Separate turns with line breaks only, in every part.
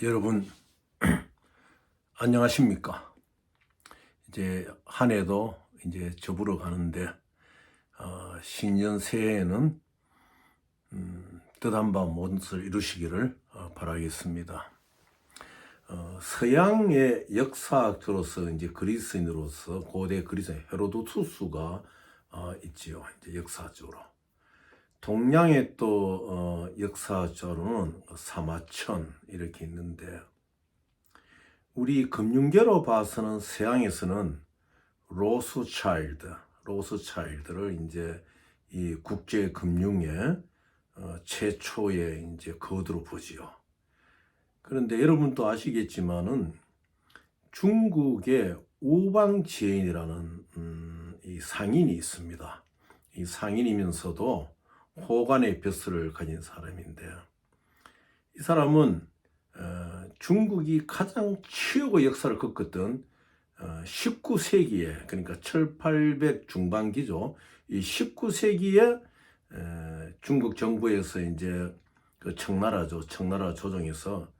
여러분 안녕하십니까? 이제 한 해도 이제 접으러 가는데 신년 새해에는 뜻한 바 모든 것을 이루시기를 바라겠습니다. 서양의 역사학자로서 이제 그리스인으로서 고대 그리스인 헤로도투스가 있지요. 이제 역사적으로. 동양의 또 역사적으로는 사마천 이렇게 있는데, 우리 금융계로 봐서는 서양에서는 로스차일드를 이제 이 국제 금융의 최초의 이제 거두로 보지요. 그런데 여러분도 아시겠지만은 중국의 우방지엔이라는 이 상인이 있습니다. 이 상인이면서도 호간의 벼슬을 가진 사람인데, 이 사람은 중국이 가장 최고의 역사를 겪었던 19세기에, 그러니까 1800 중반기죠. 이 19세기에 중국 정부에서 이제 그 청나라 조정에서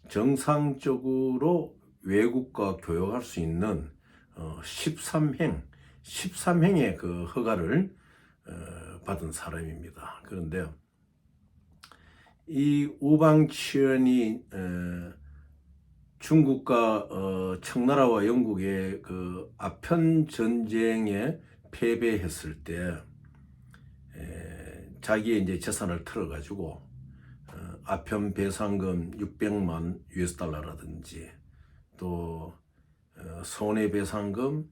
정상적으로 외국과 교역할 수 있는 13행의 그 허가를 받은 사람입니다. 그런데 이 우방치엔이 중국과 청나라와 영국의 그 아편 전쟁에 패배했을 때 자기의 이제 재산을 털어가지고 아편 배상금 600만 US 달러라든지 또 손해배상금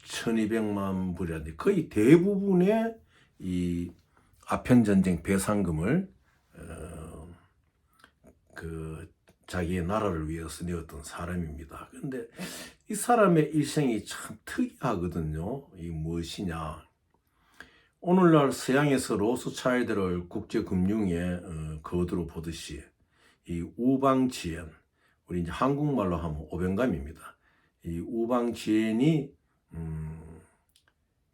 1200만 불이라든지 거의 대부분의 이 아편 전쟁 배상금을 그 자기의 나라를 위해서 내었던 사람입니다. 그런데 이 사람의 일생이 참 특이하거든요. 이 무엇이냐? 오늘날 서양에서 로스차일드를 국제금융의 거두로 보듯이 이 우방지엔, 우리 이제 한국말로 하면 오병감입니다. 이 우방지엔이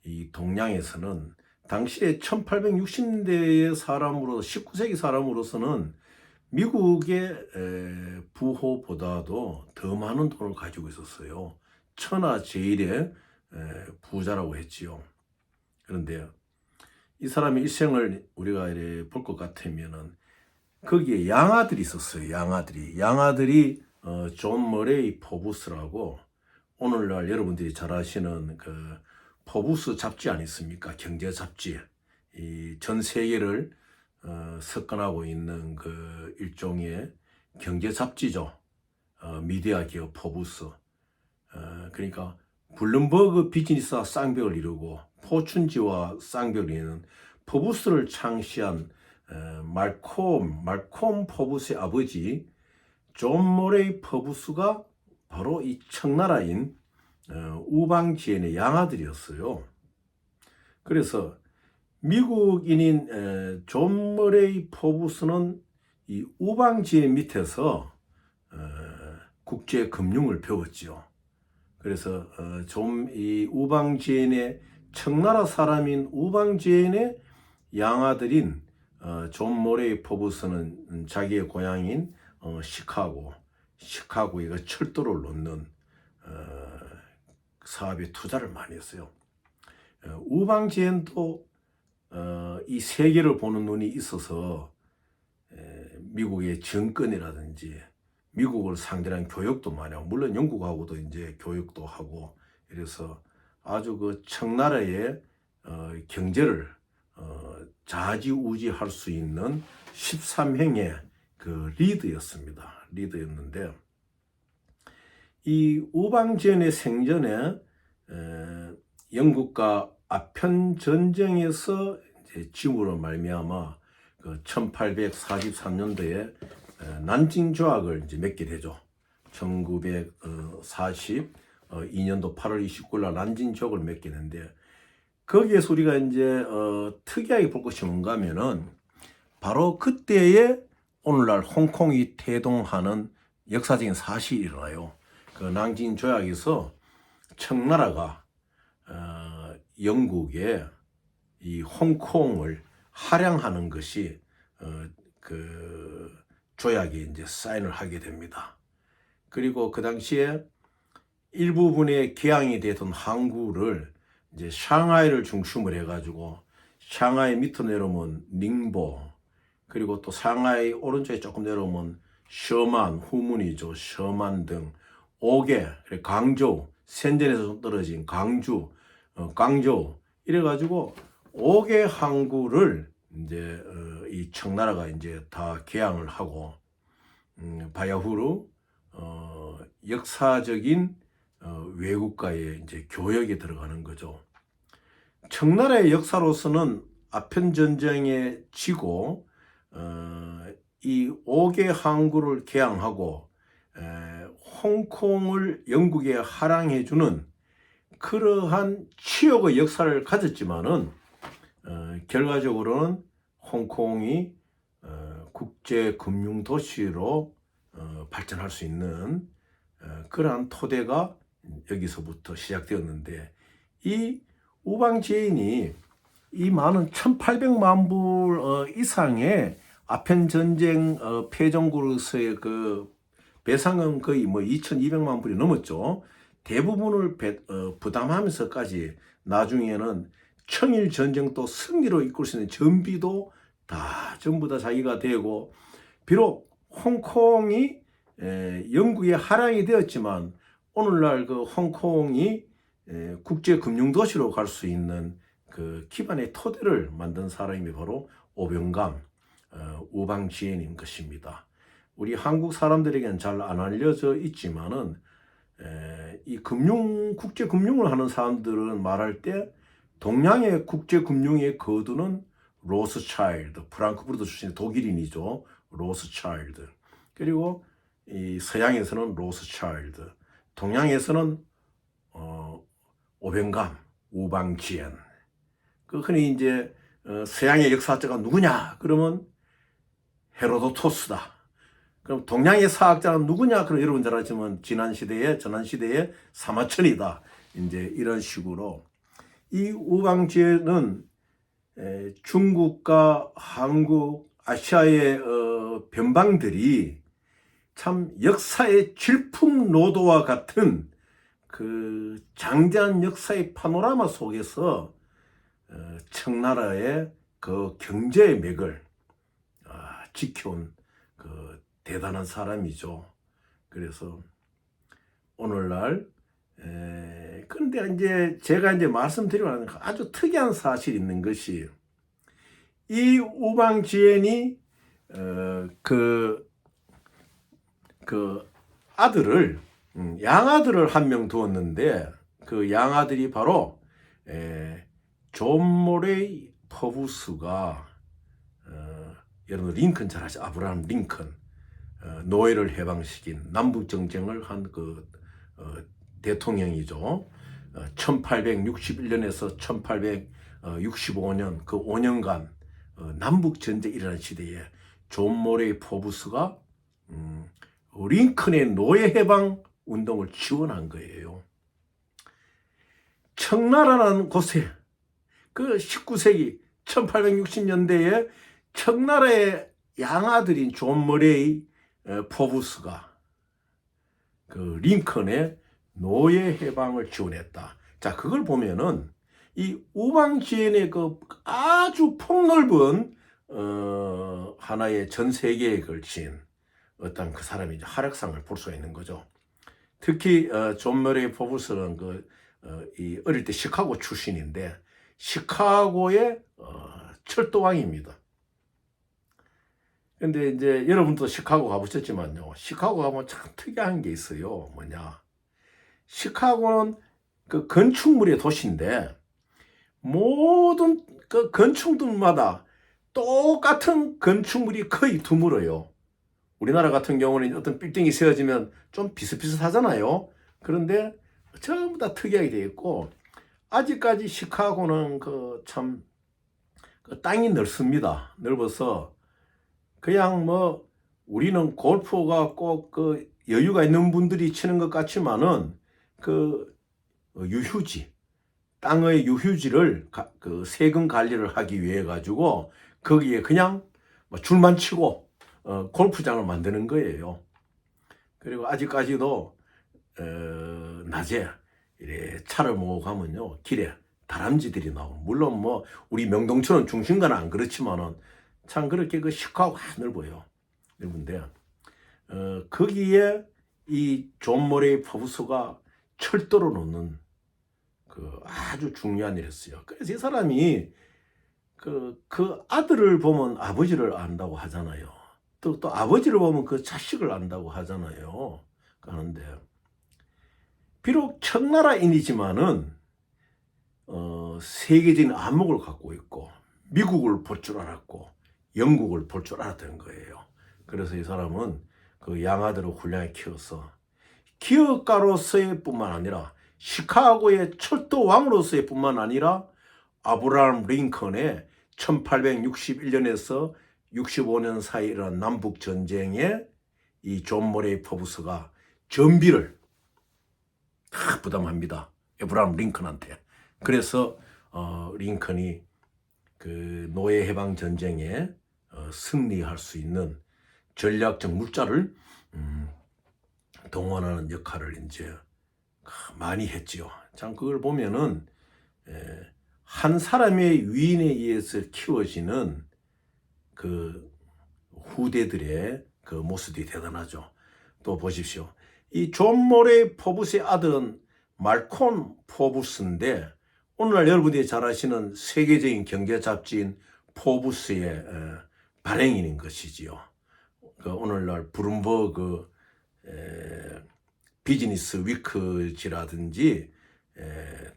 이 동양에서는 당시에 1860년대의 사람으로, 19세기 사람으로서는 미국의 부호보다도 더 많은 돈을 가지고 있었어요. 천하제일의 부자라고 했지요. 그런데 이 사람의 일생을 우리가 볼 것 같으면은 거기에 양아들이 있었어요. 양아들이 존 머레이 포브스라고, 오늘날 여러분들이 잘 아시는 그 포브스 잡지 아니습니까? 경제 잡지. 이 전 세계를 석권하고 있는 그 일종의 경제 잡지죠. 미디어 기업 포브스. 그러니까 블룸버그 비즈니스와 쌍벽을 이루고 포춘지와 쌍벽을 이루는 포브스를 창시한 말콤 포브스의 아버지 존 모레이 포브스가 바로 이 청나라인 우방지엔의 양아들이었어요. 그래서 미국인인 존 머레이 포브스는 이 우방지엔 밑에서 국제 금융을 배웠죠. 그래서 이 우방지엔의 청나라 사람인 우방지엔의 양아들인 존 머레이 포브스는 자기의 고향인 시카고에 철도를 놓는 사업에 투자를 많이 했어요. 우방지엔도 이 세계를 보는 눈이 있어서 미국의 정권이라든지 미국을 상대로 한 교육도 많이 하고, 물론 영국하고도 이제 교육도 하고, 이래서 아주 그 청나라의 경제를 좌지우지할 수 있는 13행의 그 리더였는데, 이 우방지엔의 생전에 영국과 아편 전쟁에서 이제 짐으로 말미암아 그 1843년도에 난징 조약을 이제 맺게 되죠. 1942년도 8월 29일 날 난징 조약을 맺게 되는데, 거기에서 우리가 이제 특이하게 볼 것이 뭔가 하면은 바로 그때에 오늘날 홍콩이 태동하는 역사적인 사실이 일어나요. 그 난징 조약에서 청나라가 영국의 이 홍콩을 할양하는 것이 그 조약에 이제 사인을 하게 됩니다. 그리고 그 당시에 일부분의 개항이 되던 항구를 이제 상하이를 중심으로 해가지고 상하이 밑으로 내려오면 닝보, 그리고 또 상하이 오른쪽에 조금 내려오면 셔만, 후문이죠. 셔만 등 5개, 광저우, 센전에서 좀 떨어진 광주, 광저우 이래가지고 5개 항구를 이제 이 청나라가 이제 다 개항을 하고 바야흐로 역사적인 외국과의 이제 교역에 들어가는 거죠. 청나라의 역사로서는 아편 전쟁에 지고 이 5개 항구를 개항하고 홍콩을 영국에 할양해주는 그러한 치욕의 역사를 가졌지만은 결과적으로는 홍콩이 국제 금융 도시로 발전할 수 있는 그러한 토대가 여기서부터 시작되었는데, 이 우방지인이 이 많은 1,800만 불 이상의 아편 전쟁 패전국으로서의 그 배상은 거의 뭐 2,200만 불이 넘었죠. 대부분을 부담하면서까지 나중에는 청일 전쟁도 승리로 이끌 수 있는 전비도 다 전부 다 자기가 되고, 비록 홍콩이 영국에 할양이 되었지만 오늘날 그 홍콩이 국제 금융 도시로 갈 수 있는 그 기반의 토대를 만든 사람이 바로 오병감, 우방지연인 것입니다. 우리 한국 사람들에게는 잘 안 알려져 있지만은 이 국제 금융을 하는 사람들은 말할 때 동양의 국제 금융의 거두는 로스차일드, 프랑크푸르트 출신의 독일인이죠. 로스차일드. 그리고 이 서양에서는 로스차일드, 동양에서는 오병감, 우방지연. 그 흔히 이제 서양의 역사학자가 누구냐? 그러면 헤로도토스다. 그럼 동양의 사학자는 누구냐? 그럼 여러분 잘 아시지만 전한 시대의 사마천이다. 이제 이런 식으로 이 우방지연은 중국과 한국, 아시아의 변방들이 참 역사의 질풍노도와 같은 그 장대한 역사의 파노라마 속에서 청나라의 그 경제의 맥을 지켜온 그 대단한 사람이죠. 그래서 오늘날 그런데 이제 제가 이제 말씀드리고 하는 아주 특이한 사실이 있는 것이, 이 우방지연이 그 아들을 양아들을 한 명 두었는데, 그 양아들이 바로 존 모레이 퍼부스가 여러분 링컨 잘 아시죠? 아브라함 링컨, 노예를 해방시킨 남북 정쟁을 한 그 대통령이죠. 1861년에서 1865년 그 5년간 남북 전쟁이 일어난 시대에 존 모레이 퍼부스가 링컨의 노예 해방 운동을 지원한 거예요. 청나라라는 곳에 그 19세기 1860년대에 청나라의 양아들인 존 머레이 포부스가 그 링컨의 노예 해방을 지원했다. 자, 그걸 보면은 이 우방지연의 그 아주 폭넓은 하나의 전 세계에 걸친 어떤 그 사람이 활약상을 볼 수가 있는 거죠. 특히 존 머레이 포부스는 이 어릴 때 시카고 출신인데 시카고의 철도왕입니다. 근데 이제 여러분도 시카고 가보셨지만요, 시카고 가면 참 특이한 게 있어요. 뭐냐, 시카고는 그 건축물의 도시인데 모든 그 건축물마다 똑같은 건축물이 거의 드물어요. 우리나라 같은 경우는 어떤 빌딩이 세워지면 좀 비슷비슷하잖아요. 그런데 전부 다 특이하게 되어 있고, 아직까지 시카고는 참 땅이 넓습니다. 넓어서 그냥 뭐 우리는 골프가 꼭 그 여유가 있는 분들이 치는 것 같지만은 그 유휴지, 땅의 유휴지를 그 세금 관리를 하기 위해 가지고 거기에 그냥 뭐 줄만 치고 골프장을 만드는 거예요. 그리고 아직까지도 낮에 이래 차를 모고 가면요, 길에 다람쥐들이 나오고, 물론 뭐 우리 명동처럼 중심가는 안 그렇지만은 참 그렇게 그 시크하고 넓어요. 넓은데 거기에 이 존 모레이 퍼부스가 철도를 놓는 그 아주 중요한 일이었어요. 그래서 이 사람이 그 아들을 보면 아버지를 안다고 하잖아요. 또 아버지를 보면 그 자식을 안다고 하잖아요. 그런데 비록 청나라인이지만은 세계적인 안목을 갖고 있고 미국을 볼 줄 알았고 영국을 볼 줄 알았던 거예요. 그래서 이 사람은 그 양아들을 훌륭하게 키워서 기업가로서의 뿐만 아니라 시카고의 철도 왕으로서의 뿐만 아니라 아브라함 링컨의 1861년에서 65년 사이 일어난 남북 전쟁에 이 존 모레이 퍼부스가 전비를 다 부담합니다. 아브라함 링컨한테. 그래서 링컨이 그 노예 해방 전쟁에 승리할 수 있는 전략적 물자를 동원하는 역할을 이제 많이 했지요. 참 그걸 보면은 한 사람의 위인에 의해서 키워지는 그 후대들의 그 모습이 대단하죠. 또 보십시오. 이 존 모레이 퍼부스의 아들은 말콤 퍼부스인데 오늘날 여러분들이 잘 아시는 세계적인 경제 잡지인 포브스의 발행인인 것이지요. 그 오늘날 브룸버그 비즈니스 위크지라든지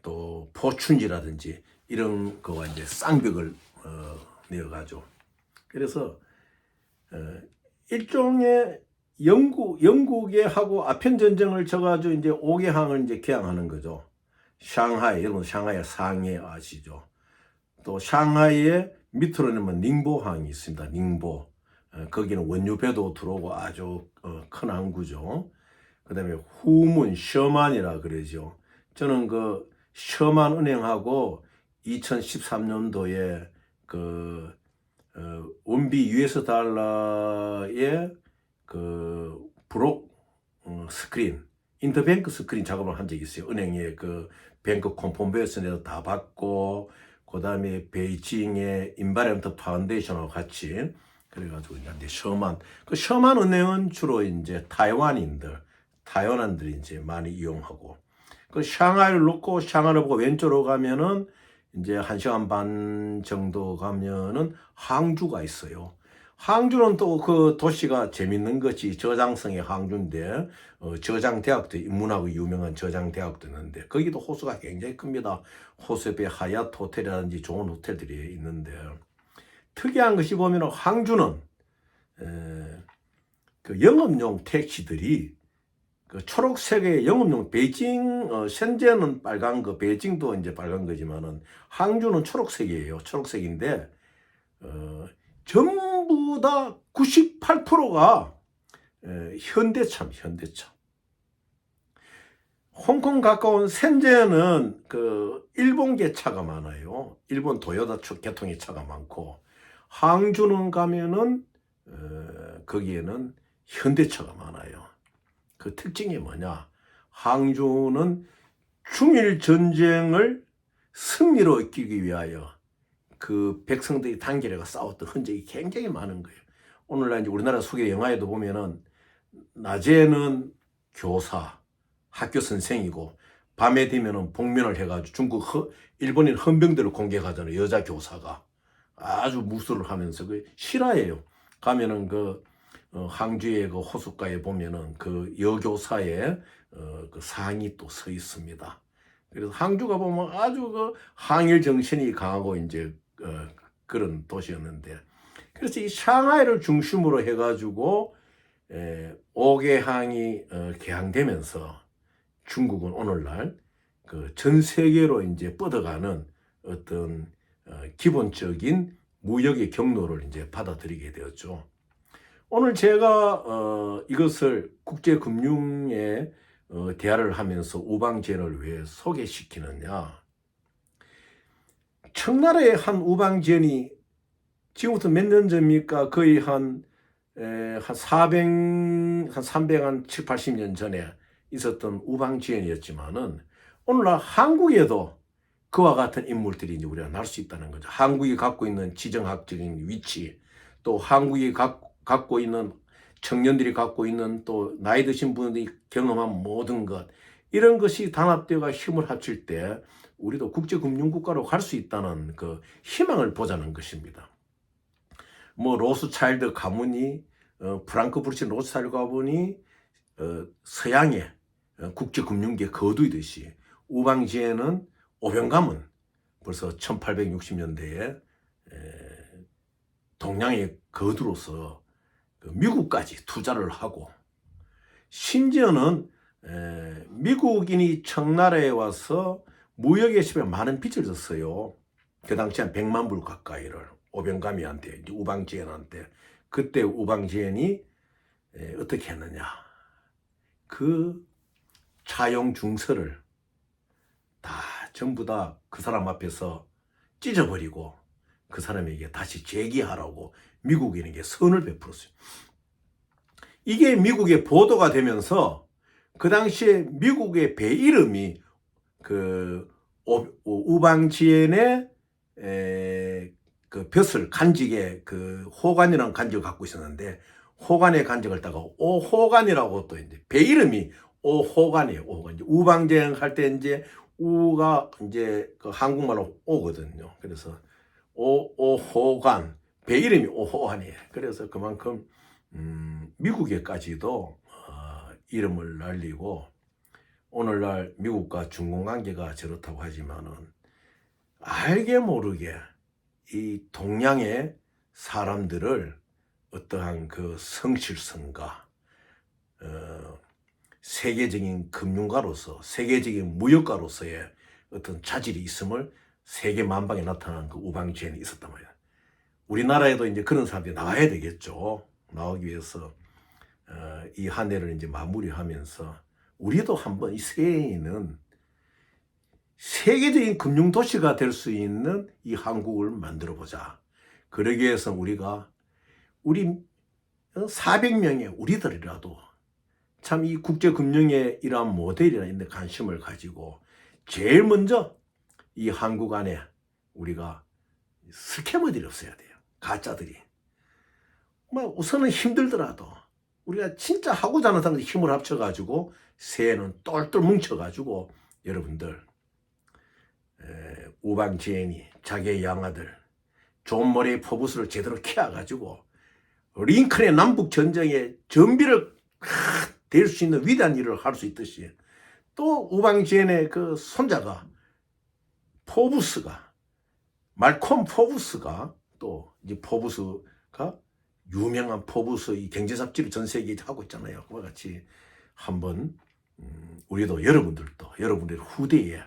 또 포춘지라든지 이런 거와 이제 쌍벽을 내어가죠. 그래서 일종의 영국에 하고 아편 전쟁을 져가지고 이제 5개항을 이제 개항하는 거죠. 샹하이, 여러분 샹하이 상해 아시죠? 또 샹하이에 밑으로 내면 닝보항이 있습니다. 닝보. 거기는 원유배도 들어오고 아주 큰 항구죠. 그 다음에 후문, 셔만이라 그러죠. 저는 그 셔만 은행하고 2013년도에 그 원비 US 달러의 그 브록 스크린, 인터뱅크 스크린 작업을 한 적이 있어요. 은행에 그 뱅크 콤폰베이션에서 다 받고, 그 다음에 베이징의 인바이런먼트 파운데이션하고 같이 그래가지고 이제 셔만, 그 셔만 은행은 주로 이제 타이완인들이 이제 많이 이용하고, 그 샹하이를 놓고 샹하이를 보고 왼쪽으로 가면은 이제 1시간 반 정도 가면은 항주가 있어요. 항주는 또 그 도시가 재밌는 것이 저장성의 항주인데 저장대학도 인문하고 유명한 저장대학도 있는데 거기도 호수가 굉장히 큽니다. 호수에 하얏 호텔이라든지 좋은 호텔들이 있는데 특이한 것이 보면 항주는 그 영업용 택시들이 그 초록색의 영업용 베이징 현재는 빨간 거 베이징도 이제 빨간 거지만은 항주는 초록색이에요. 초록색인데 전부 다 98%가 현대차. 홍콩 가까운 센제는 그 일본계 차가 많아요. 일본 도요타 계통의 차가 많고, 항주는 가면은 거기에는 현대차가 많아요. 그 특징이 뭐냐? 항주는 중일 전쟁을 승리로 이기기 위하여 그 백성들이 단결해가 싸웠던 흔적이 굉장히 많은 거예요. 오늘날 이제 우리나라 소개 영화에도 보면은 낮에는 교사, 학교 선생이고 밤에 되면은 복면을 해가지고 일본인 헌병들을 공격하잖아요. 여자 교사가 아주 무술을 하면서 그 실화예요. 가면은 그 항주의 그 호숫가에 보면은 그 여교사의 그 상이 또 서 있습니다. 그래서 항주가 보면 아주 그 항일 정신이 강하고 이제 그런 도시였는데, 그래서 이 샹하이를 중심으로 해가지고 5개항이 개항되면서 중국은 오늘날 그 전 세계로 이제 뻗어가는 어떤 기본적인 무역의 경로를 이제 받아들이게 되었죠. 오늘 제가 이것을 국제금융에 대화를 하면서 우방지연을 왜 소개시키느냐. 청나라의 한 우방지연이 지금부터 몇 년 전입니까? 거의 한 한 400, 한 300, 한 7, 80년 전에 있었던 우방지연이었지만은 오늘날 한국에도 그와 같은 인물들이 이제 우리가 날 수 있다는 거죠. 한국이 갖고 있는 지정학적인 위치, 또 한국이 갖고 있는 청년들이 갖고 있는 또 나이 드신 분들이 경험한 모든 것, 이런 것이 단합되어가 힘을 합칠 때 우리도 국제금융국가로 갈 수 있다는 그 희망을 보자는 것입니다. 뭐 로스차일드 가문이 프랑크푸르트 로스차일드 가문이 서양의 국제금융계 거두이듯이 우방지에는 오병감은 벌써 1860년대에 동양의 거두로서 미국까지 투자를 하고, 심지어는 미국인이 청나라에 와서 무역에 십에 많은 빚을 졌어요. 그 당시 한 100만 불 가까이를 오병감이한테, 우방지엔한테. 그때 우방지엔이 어떻게 했느냐, 그 차용 중서를 다 전부 다 그 사람 앞에서 찢어버리고 그 사람에게 다시 재기하라고 미국인에게 선을 베풀었어요. 이게 미국에 보도가 되면서 그 당시에 미국의 배 이름이 그 우방지엔의 그 벼슬 간직에 그 호간이라는 간직을 갖고 있었는데, 호간의 간직을 따가 오호간이라고, 또 이제 배 이름이 오호간이에요. 오호간. 우방지엔 할 때 이제 우가 이제 그 한국말로 오거든요. 그래서 오호간, 배 이름이 오호간이에요. 그래서 그만큼 미국에까지도 이름을 날리고, 오늘날 미국과 중국 관계가 저렇다고 하지만은 알게 모르게 이 동양의 사람들을 어떠한 그 성실성과 세계적인 금융가로서, 세계적인 무역가로서의 어떤 자질이 있음을 세계 만방에 나타난 그 우방지엔이 있었단 말이야. 우리나라에도 이제 그런 사람들이 나와야 되겠죠. 나오기 위해서 이 한 해를 이제 마무리하면서 우리도 한번 이 세계에 있는 세계적인 금융 도시가 될 수 있는 이 한국을 만들어 보자. 그러기 위해서 우리 400명의 우리들이라도 참 이 국제금융의 이러한 모델이나 데 관심을 가지고 제일 먼저 이 한국 안에 우리가 스캐머들이 없어야 돼요. 가짜들이. 뭐 우선은 힘들더라도 우리가 진짜 하고자 하는 사람들이 힘을 합쳐가지고 새해는 똘똘 뭉쳐가지고 여러분들 우방지엔이 자기의 양아들 존 머레이 포브스를 제대로 키워가지고 링컨의 남북전쟁의 전비를 될 수 있는 위대한 일을 할 수 있듯이, 또 우방지엔의 그 손자가 포브스가, 말콤 포브스가, 또 이제 포브스가 유명한 포브스 이 경제 잡지를 전 세계에 하고 있잖아요. 그와 같이 한번 우리도 여러분들도 여러분들의 후대에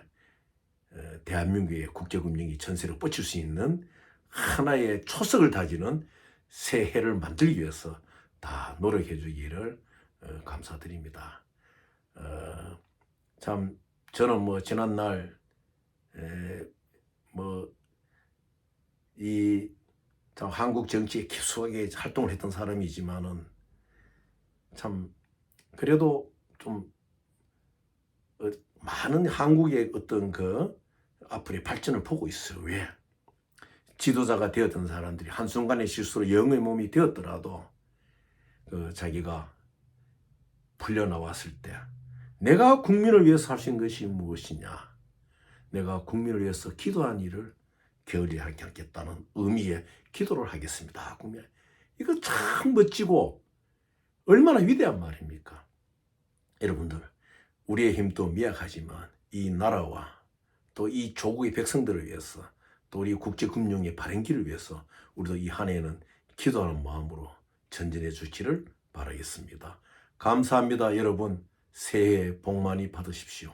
대한민국의 국제금융이 전세로 뻗칠 수 있는 하나의 초석을 다지는 새해를 만들기 위해서 다 노력해 주기를 감사드립니다. 참 저는 뭐 지난날 참 한국 정치에 깊숙하게 활동을 했던 사람이지만은 참 그래도 좀 많은 한국의 어떤 그 앞으로의 발전을 보고 있어요. 왜? 지도자가 되었던 사람들이 한순간의 실수로 영의 몸이 되었더라도 자기가 풀려나왔을 때 내가 국민을 위해서 할 수 있는 것이 무엇이냐, 내가 국민을 위해서 기도한 일을 게을리 하지 않겠다는 의미의 기도를 하겠습니다. 국민, 이거 참 멋지고 얼마나 위대한 말입니까? 여러분들, 우리의 힘도 미약하지만 이 나라와 또 이 조국의 백성들을 위해서, 또 우리 국제금융의 발행기를 위해서 우리도 이 한 해에는 기도하는 마음으로 전진해 주시기를 바라겠습니다. 감사합니다. 여러분, 새해 복 많이 받으십시오.